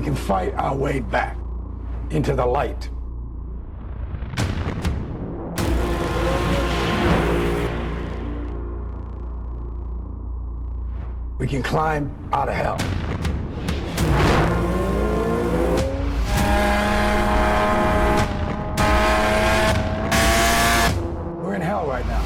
can fight our way back into the light. We can climb out of hell. We're in hell right now.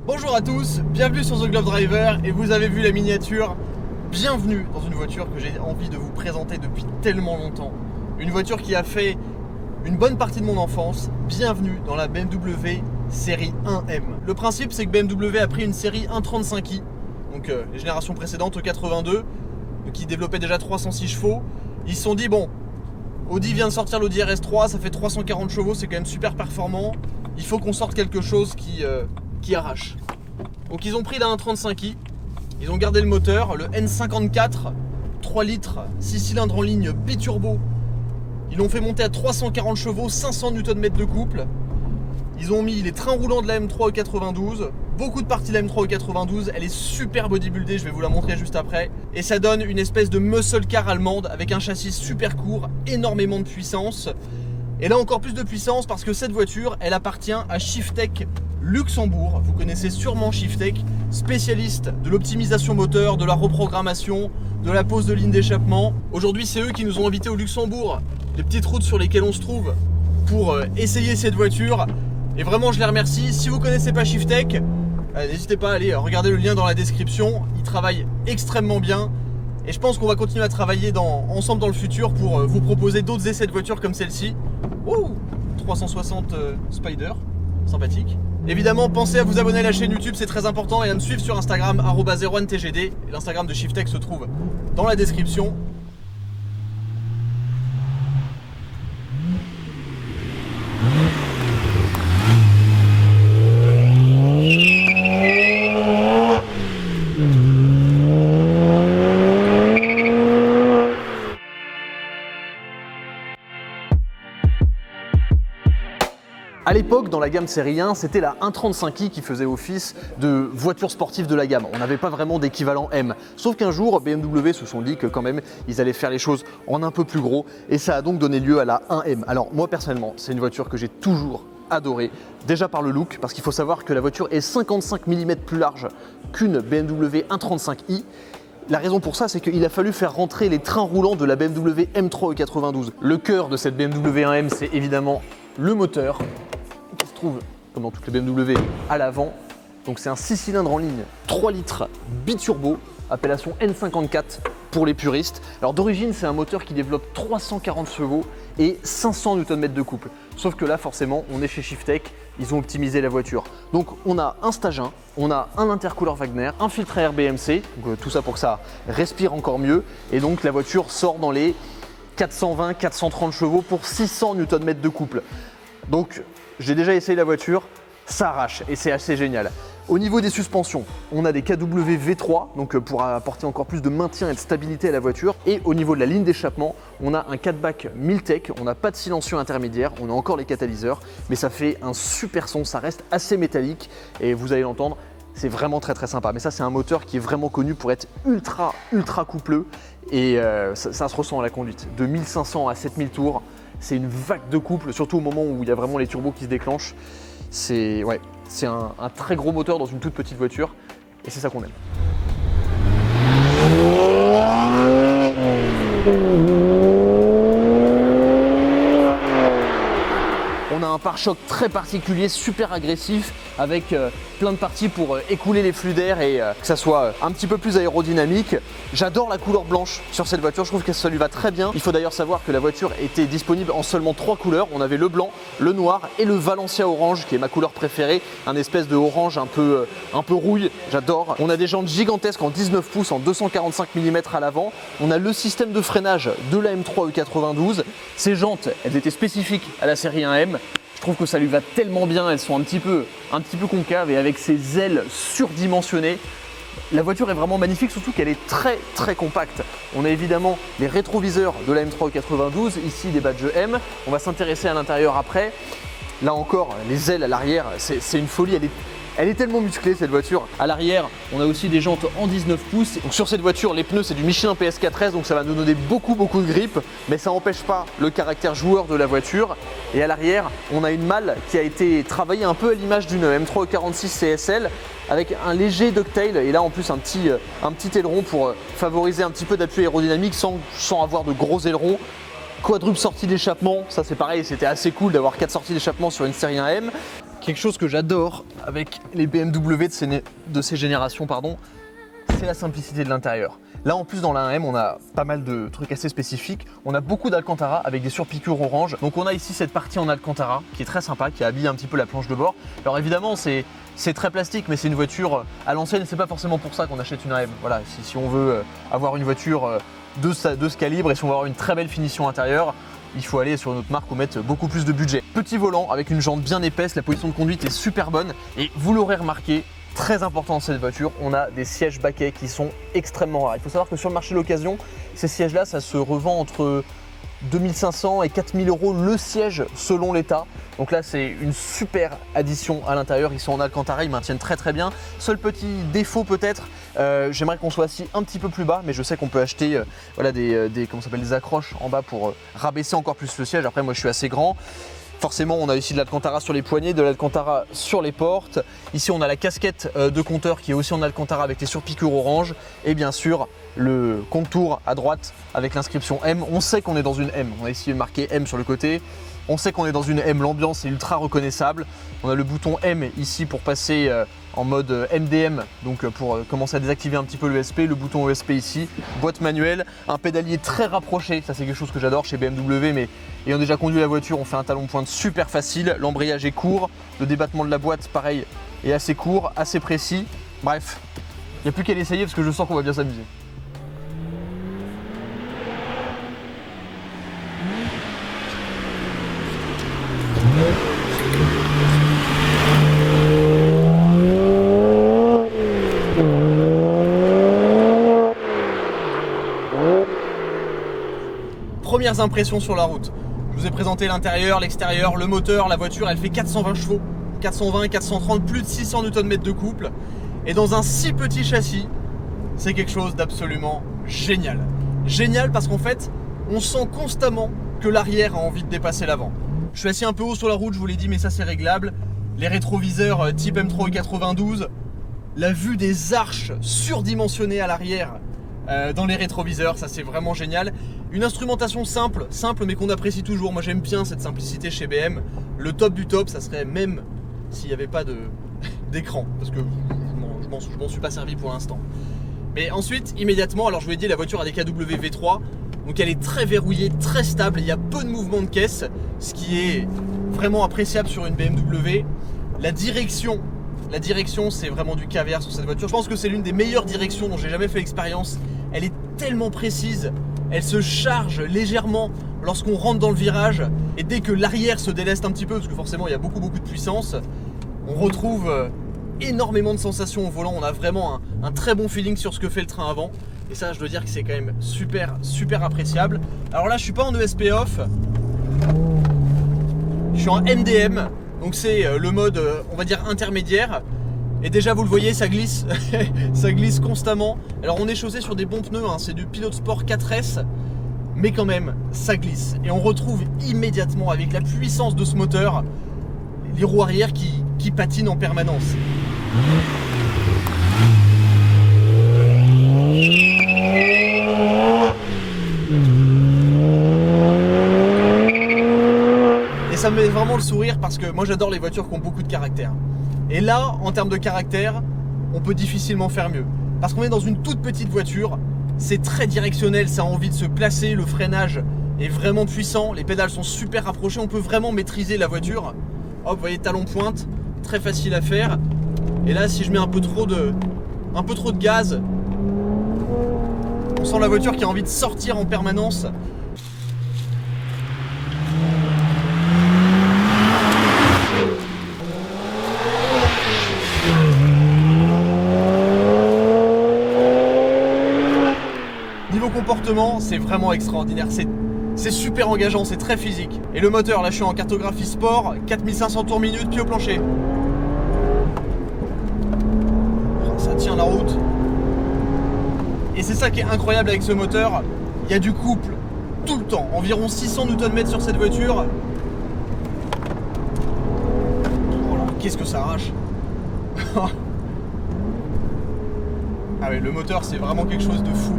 Bonjour à tous, bienvenue sur The Glove Driver et vous avez vu la miniature. Bienvenue dans une voiture que j'ai envie de vous présenter depuis tellement longtemps. Une voiture qui a fait une bonne partie de mon enfance. Bienvenue dans la BMW série 1M. Le principe c'est que BMW a pris une série 135i, donc les générations précédentes au 82, qui développait déjà 306 chevaux. Ils se sont dit bon, Audi vient de sortir l'Audi RS3, ça fait 340 chevaux, c'est quand même super performant. Il faut qu'on sorte quelque chose qui arrache. Donc ils ont pris la 135i, ils ont gardé le moteur, le N54, 3 litres, 6 cylindres en ligne, biturbo. Ils l'ont fait monter à 340 chevaux, 500 Nm de couple. Ils ont mis les trains roulants de la M3 E92, beaucoup de parties de la M3 E92, elle est super bodybuildée, je vais vous la montrer juste après. Et ça donne une espèce de muscle car allemande avec un châssis super court, énormément de puissance. Et là encore plus de puissance parce que cette voiture, elle appartient à Shiftech Luxembourg. Vous connaissez sûrement Shiftech, spécialiste de l'optimisation moteur, de la reprogrammation, de la pose de ligne d'échappement. Aujourd'hui, c'est eux qui nous ont invités au Luxembourg, les petites routes sur lesquelles on se trouve, pour essayer cette voiture. Et vraiment, je les remercie. Si vous ne connaissez pas Shiftech, n'hésitez pas à aller regarder le lien dans la description. Ils travaillent extrêmement bien. Et je pense qu'on va continuer à travailler ensemble dans le futur pour vous proposer d'autres essais de voitures comme celle-ci. Ouh, 360 Spider, sympathique. Évidemment, pensez à vous abonner à la chaîne YouTube, c'est très important, et à me suivre sur Instagram, @01tgd. Et l'Instagram de Shiftech se trouve dans la description. A l'époque, dans la gamme série 1, c'était la 135i qui faisait office de voiture sportive de la gamme. On n'avait pas vraiment d'équivalent M. Sauf qu'un jour, BMW se sont dit que quand même, ils allaient faire les choses en un peu plus gros. Et ça a donc donné lieu à la 1M. Alors moi, personnellement, c'est une voiture que j'ai toujours adorée. Déjà par le look, parce qu'il faut savoir que la voiture est 55 mm plus large qu'une BMW 135i. La raison pour ça, c'est qu'il a fallu faire rentrer les trains roulants de la BMW M3 E92. Le cœur de cette BMW 1M, c'est évidemment le moteur, qui se trouve, comme dans toutes les BMW, à l'avant. Donc c'est un 6 cylindres en ligne, 3 litres biturbo, appellation N54 pour les puristes. Alors d'origine, c'est un moteur qui développe 340 chevaux et 500 Nm de couple. Sauf que là, forcément, on est chez Shiftech, ils ont optimisé la voiture. Donc on a un stage 1, on a un intercooler Wagner, un filtre à air BMC, donc tout ça pour que ça respire encore mieux. Et donc la voiture sort dans les 420-430 chevaux pour 600 Nm de couple. Donc j'ai déjà essayé la voiture, ça arrache et c'est assez génial. Au niveau des suspensions, on a des KW V3, donc pour apporter encore plus de maintien et de stabilité à la voiture. Et au niveau de la ligne d'échappement, on a un 4-bac Miltech, on n'a pas de silencieux intermédiaire, on a encore les catalyseurs, mais ça fait un super son, ça reste assez métallique et vous allez l'entendre, c'est vraiment très sympa. Mais ça, c'est un moteur qui est vraiment connu pour être ultra coupleux et ça se ressent à la conduite. De 1500 à 7000 tours, c'est une vague de couple, surtout au moment où il y a vraiment les turbos qui se déclenchent. C'est un très gros moteur dans une toute petite voiture et c'est ça qu'on aime. On a un pare-choc très particulier, super agressif, avec plein de parties pour écouler les flux d'air et que ça soit un petit peu plus aérodynamique. J'adore la couleur blanche sur cette voiture, je trouve que ça lui va très bien. Il faut d'ailleurs savoir que la voiture était disponible en seulement 3 couleurs. On avait le blanc, le noir et le Valencia orange, qui est ma couleur préférée, un espèce de orange un peu rouille, j'adore. On a des jantes gigantesques en 19 pouces, en 245 mm à l'avant. On a le système de freinage de la M3 E92. Ces jantes, elles étaient spécifiques à la série 1M. Je trouve que ça lui va tellement bien, elles sont un petit peu concaves et avec ces ailes surdimensionnées, La voiture est vraiment magnifique, surtout qu'elle est très très compacte. On a évidemment les rétroviseurs de la M392, ici des badges M. On va s'intéresser à l'intérieur après. Là encore, les ailes à l'arrière, c'est une folie. Elle est tellement musclée cette voiture. À l'arrière, on a aussi des jantes en 19 pouces. Donc sur cette voiture, les pneus c'est du Michelin PSK13, donc ça va nous donner beaucoup de grip, mais ça n'empêche pas le caractère joueur de la voiture. Et à l'arrière, on a une malle qui a été travaillée un peu à l'image d'une M346 CSL avec un léger ducktail et là en plus un petit aileron pour favoriser un petit peu d'appui aérodynamique sans avoir de gros ailerons. Quadruple sortie d'échappement, ça c'est pareil, c'était assez cool d'avoir 4 sorties d'échappement sur une série 1M. Quelque chose que j'adore avec les BMW de ces générations, c'est la simplicité de l'intérieur. Là en plus dans la 1M on a pas mal de trucs assez spécifiques. On a beaucoup d'Alcantara avec des surpiqûres orange. Donc on a ici cette partie en Alcantara qui est très sympa, qui habille un petit peu la planche de bord. Alors évidemment c'est très plastique, mais c'est une voiture à l'ancienne et c'est pas forcément pour ça qu'on achète une 1M. Voilà, si on veut avoir une voiture de ce calibre et si on veut avoir une très belle finition intérieure, il faut aller sur une autre marque ou mettre beaucoup plus de budget. Petit volant avec une jante bien épaisse, la position de conduite est super bonne et vous l'aurez remarqué, très important dans cette voiture, on a des sièges baquets qui sont extrêmement rares. Il faut savoir que sur le marché de l'occasion, ces sièges-là, ça se revend entre 2500 et 4000 € le siège selon l'état. Donc là c'est une super addition à l'intérieur, ils sont en Alcantara, ils maintiennent très bien. Seul petit défaut peut-être, j'aimerais qu'on soit assis un petit peu plus bas, mais je sais qu'on peut acheter des accroches en bas pour rabaisser encore plus le siège. Après moi je suis assez grand. Forcément, on a ici de l'Alcantara sur les poignées, de l'Alcantara sur les portes. Ici, on a la casquette de compteur qui est aussi en Alcantara avec les surpiqûres orange. Et bien sûr, le contour à droite avec l'inscription M. On sait qu'on est dans une M. On a ici marqué M sur le côté. On sait qu'on est dans une M. L'ambiance est ultra reconnaissable. On a le bouton M ici pour passer en mode MDM, donc pour commencer à désactiver un petit peu l'ESP, le bouton ESP ici, boîte manuelle, un pédalier très rapproché, ça c'est quelque chose que j'adore chez BMW, mais ayant déjà conduit la voiture, on fait un talon de pointe super facile, l'embrayage est court, le débattement de la boîte pareil est assez court, assez précis, bref, il n'y a plus qu'à l'essayer parce que je sens qu'on va bien s'amuser. Premières impressions sur la route. Je vous ai présenté l'intérieur, l'extérieur, le moteur, la voiture, elle fait 420 chevaux, 420, 430, plus de 600 Nm de couple. Et dans un si petit châssis, c'est quelque chose d'absolument génial. Génial parce qu'en fait, on sent constamment que l'arrière a envie de dépasser l'avant. Je suis assis un peu haut sur la route, je vous l'ai dit, mais ça c'est réglable. Les rétroviseurs type M392, la vue des arches surdimensionnées à l'arrière dans les rétroviseurs, ça c'est vraiment génial. Une instrumentation simple mais qu'on apprécie toujours. Moi j'aime bien cette simplicité chez BM. Le top du top, ça serait même s'il n'y avait pas d'écran, parce que je m'en suis pas servi pour l'instant. Mais ensuite, immédiatement, alors je vous l'ai dit, la voiture a des KW V3, donc elle est très verrouillée, très stable, il y a peu de mouvement de caisse, ce qui est vraiment appréciable sur une BMW. La direction, c'est vraiment du caviar sur cette voiture. Je pense que c'est l'une des meilleures directions dont j'ai jamais fait l'expérience. Elle est tellement précise, elle se charge légèrement lorsqu'on rentre dans le virage, et dès que l'arrière se déleste un petit peu, parce que forcément il y a beaucoup de puissance, on retrouve énormément de sensations au volant. On a vraiment un très bon feeling sur ce que fait le train avant, et ça je dois dire que c'est quand même super appréciable. Alors là je suis pas en ESP off, je suis en MDM, donc c'est le mode on va dire intermédiaire. Et déjà vous le voyez, ça glisse, ça glisse constamment. Alors on est chaussé sur des bons pneus, hein, c'est du Pilot Sport 4S, mais quand même ça glisse. Et on retrouve immédiatement avec la puissance de ce moteur les roues arrière qui patinent en permanence. Et ça me met vraiment le sourire parce que moi j'adore les voitures qui ont beaucoup de caractère. Et là, en termes de caractère, on peut difficilement faire mieux. Parce qu'on est dans une toute petite voiture, c'est très directionnel, ça a envie de se placer, le freinage est vraiment puissant, les pédales sont super rapprochées, on peut vraiment maîtriser la voiture. Hop, vous voyez, talon pointe, très facile à faire. Et là, si je mets un peu trop de gaz, on sent la voiture qui a envie de sortir en permanence. comportement, c'est vraiment extraordinaire. C'est super engageant, c'est très physique. Et le moteur, là je suis en cartographie sport, 4500 tours minute, pied au plancher. Ça tient la route. Et c'est ça qui est incroyable avec ce moteur, il y a du couple tout le temps, environ 600 Nm sur cette voiture. Oh là, qu'est-ce que ça arrache. Ah oui, le moteur c'est vraiment quelque chose de fou.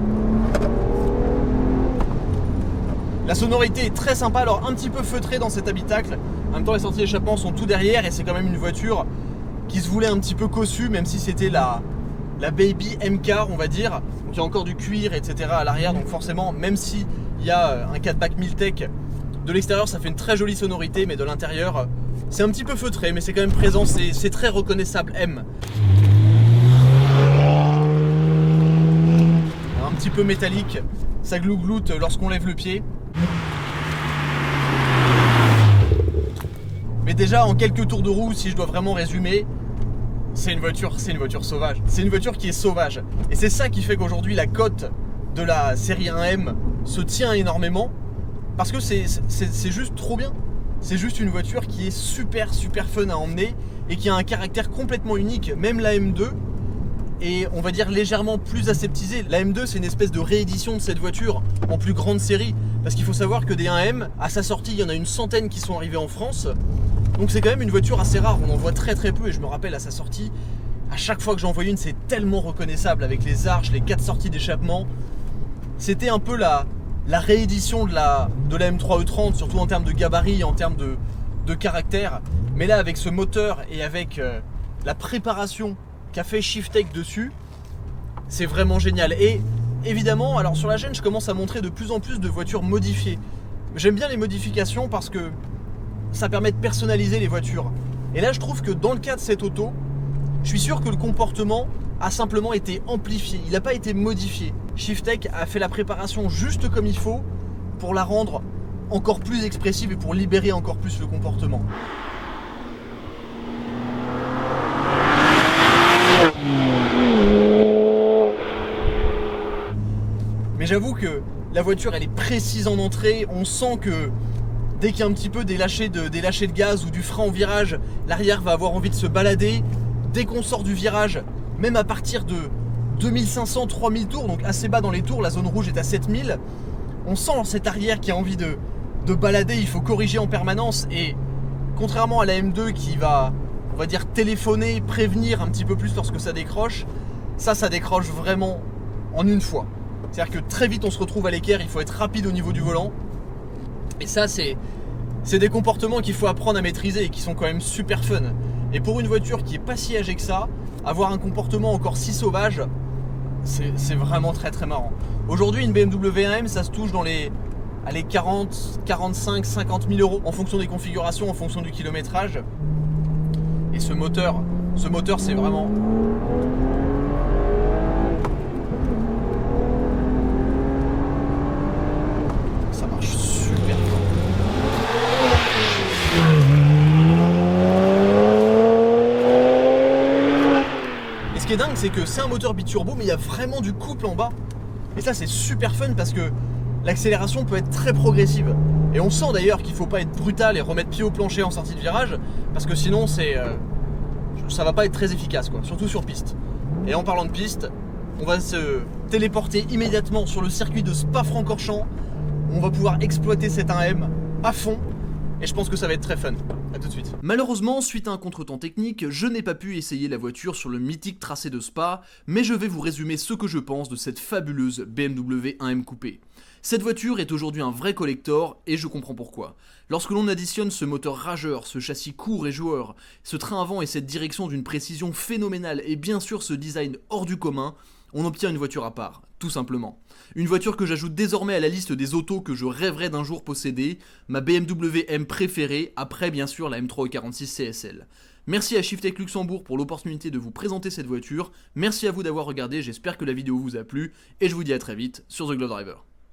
La sonorité est très sympa, alors un petit peu feutrée dans cet habitacle. En même temps, les sorties d'échappement sont tout derrière et c'est quand même une voiture qui se voulait un petit peu cossue, même si c'était la Baby M-Car, on va dire. Donc il y a encore du cuir, etc. à l'arrière, donc forcément, même s'il y a un 4-bac Miltech, de l'extérieur ça fait une très jolie sonorité, mais de l'intérieur c'est un petit peu feutré, mais c'est quand même présent, c'est très reconnaissable M. Un petit peu métallique, ça glougloute lorsqu'on lève le pied. Mais déjà en quelques tours de roue, si je dois vraiment résumer, c'est une voiture sauvage. C'est une voiture qui est sauvage. Et c'est ça qui fait qu'aujourd'hui la cote de la série 1M se tient énormément. Parce que c'est juste trop bien. C'est juste une voiture qui est super fun à emmener et qui a un caractère complètement unique. Même la M2 est, on va dire, légèrement plus aseptisée. La M2 c'est une espèce de réédition de cette voiture en plus grande série. Parce qu'il faut savoir que des 1M, à sa sortie, il y en a une centaine qui sont arrivés en France. Donc c'est quand même une voiture assez rare, on en voit très peu et je me rappelle à sa sortie, à chaque fois que j'en voyais une, c'est tellement reconnaissable avec les arches, les 4 sorties d'échappement. C'était un peu la réédition de la M3 E30, surtout en termes de gabarit, en termes de caractère. Mais là avec ce moteur et avec la préparation qu'a fait Shiftech dessus, c'est vraiment génial. Et évidemment, alors sur la chaîne je commence à montrer de plus en plus de voitures modifiées. J'aime bien les modifications parce que ça permet de personnaliser les voitures. Et là je trouve que dans le cas de cette auto, je suis sûr que le comportement a simplement été amplifié, il n'a pas été modifié. Shiftech a fait la préparation juste comme il faut pour la rendre encore plus expressive et pour libérer encore plus le comportement. Mais j'avoue que la voiture elle est précise en entrée, on sent que dès qu'il y a un petit peu des lâchers de gaz ou du frein en virage, l'arrière va avoir envie de se balader. Dès qu'on sort du virage, même à partir de 2500-3000 tours, donc assez bas dans les tours, la zone rouge est à 7000, on sent cet arrière qui a envie de balader, il faut corriger en permanence. Et contrairement à la M2 qui va, on va dire, téléphoner, prévenir un petit peu plus lorsque ça décroche, ça décroche vraiment en une fois. C'est-à-dire que très vite on se retrouve à l'équerre, il faut être rapide au niveau du volant. Et ça c'est des comportements qu'il faut apprendre à maîtriser et qui sont quand même super fun. Et pour une voiture qui est pas si âgée que ça, avoir un comportement encore si sauvage, c'est vraiment très marrant. Aujourd'hui une BMW 1M ça se touche dans les 40, 45, 50 000 euros en fonction des configurations, en fonction du kilométrage. Et ce moteur c'est vraiment... ça marche super fort. Et ce qui est dingue c'est que c'est un moteur biturbo mais il y a vraiment du couple en bas. Et ça c'est super fun parce que l'accélération peut être très progressive. Et on sent d'ailleurs qu'il ne faut pas être brutal et remettre pied au plancher en sortie de virage parce que sinon ça va pas être très efficace quoi, surtout sur piste. Et en parlant de piste, on va se téléporter immédiatement sur le circuit de Spa-Francorchamps. On va pouvoir exploiter cette 1M à fond et je pense que ça va être très fun. A tout de suite. Malheureusement, suite à un contretemps technique, je n'ai pas pu essayer la voiture sur le mythique tracé de Spa, mais je vais vous résumer ce que je pense de cette fabuleuse BMW 1M coupé. Cette voiture est aujourd'hui un vrai collector et je comprends pourquoi. Lorsque l'on additionne ce moteur rageur, ce châssis court et joueur, ce train avant et cette direction d'une précision phénoménale et bien sûr ce design hors du commun, on obtient une voiture à part, tout simplement. Une voiture que j'ajoute désormais à la liste des autos que je rêverais d'un jour posséder, ma BMW M préférée, après bien sûr la M3 E46 CSL. Merci à Shiftech Luxembourg pour l'opportunité de vous présenter cette voiture, merci à vous d'avoir regardé, j'espère que la vidéo vous a plu, et je vous dis à très vite sur The Glove Driver.